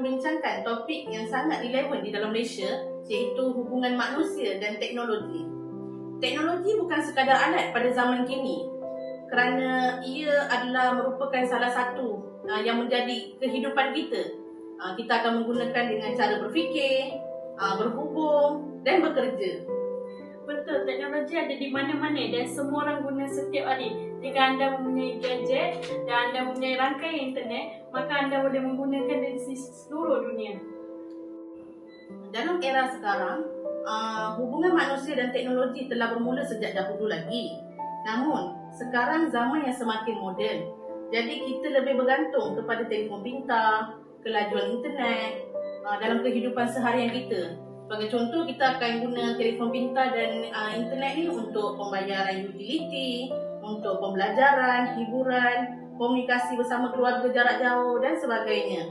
membincangkan topik yang sangat relevan di dalam Malaysia, iaitu hubungan manusia dan teknologi. Teknologi bukan sekadar alat pada zaman kini, kerana ia adalah merupakan salah satu yang menjadi kehidupan kita. Kita akan menggunakan dengan cara berfikir, berhubung dan bekerja. Betul, teknologi ada di mana-mana dan semua orang guna setiap hari. Jika anda mempunyai gadget dan anda mempunyai rangkaian internet, maka anda boleh menggunakan di seluruh dunia. Dalam era sekarang, hubungan manusia dan teknologi telah bermula sejak dahulu lagi. Namun, sekarang zaman yang semakin moden. Jadi kita lebih bergantung kepada telefon pintar, kelajuan internet dalam kehidupan seharian kita. Sebagai contoh, kita akan guna telefon pintar dan internet ni untuk pembayaran utility, untuk pembelajaran, hiburan, komunikasi bersama keluarga jarak jauh dan sebagainya.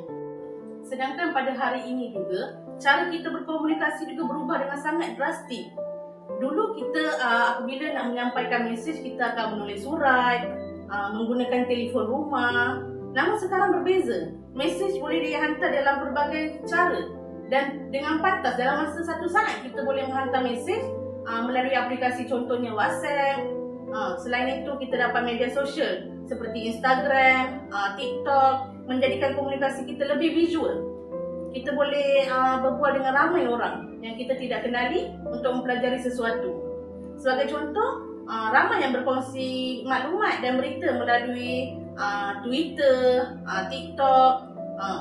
Sedangkan pada hari ini juga, cara kita berkomunikasi juga berubah dengan sangat drastik. Dulu kita apabila nak menyampaikan mesej, kita akan menulis surat, menggunakan telefon rumah. Namun sekarang berbeza. Mesej boleh dihantar dalam berbagai cara. Dan dengan pantas dalam masa 1 saat kita boleh menghantar mesej melalui aplikasi contohnya WhatsApp. Selain itu kita dapat media sosial seperti Instagram, TikTok, menjadikan komunikasi kita lebih visual. Kita boleh berbual dengan ramai orang yang kita tidak kenali untuk mempelajari sesuatu. Sebagai contoh, ramai yang berkongsi maklumat dan berita melalui Twitter, TikTok,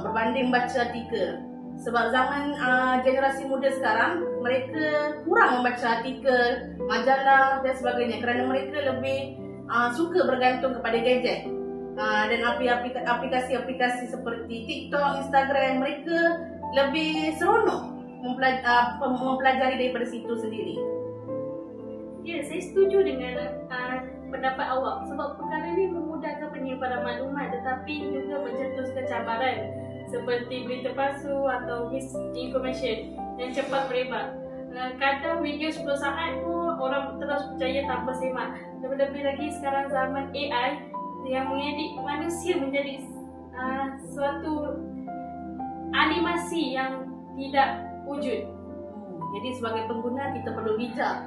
berbanding baca artikel. Sebab zaman generasi muda sekarang, mereka kurang membaca artikel, majalah dan sebagainya kerana mereka lebih suka bergantung kepada gadget. Dan aplikasi-aplikasi seperti TikTok, Instagram, mereka lebih seronok mempelajari daripada situ sendiri. Ya, saya setuju dengan pendapat awak sebab perkara ini memudahkan penyimpanan maklumat tetapi juga mencetuskan cabaran seperti berita palsu atau misinformation yang cepat merebak. Kadang video 10 saat pun orang terus percaya tanpa semak. Lebih-lebih lagi sekarang zaman AI yang mengedit manusia menjadi suatu animasi yang tidak wujud. Jadi sebagai pengguna kita perlu bijak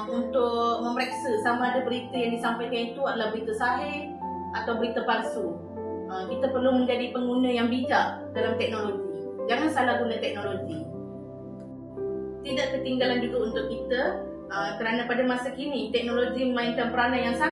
untuk memeriksa sama ada berita yang disampaikan itu adalah berita sahih atau berita palsu. Kita perlu menjadi pengguna yang bijak dalam teknologi. Jangan salah guna teknologi. Tidak ketinggalan juga untuk kita kerana pada masa kini teknologi memainkan peranan yang sangat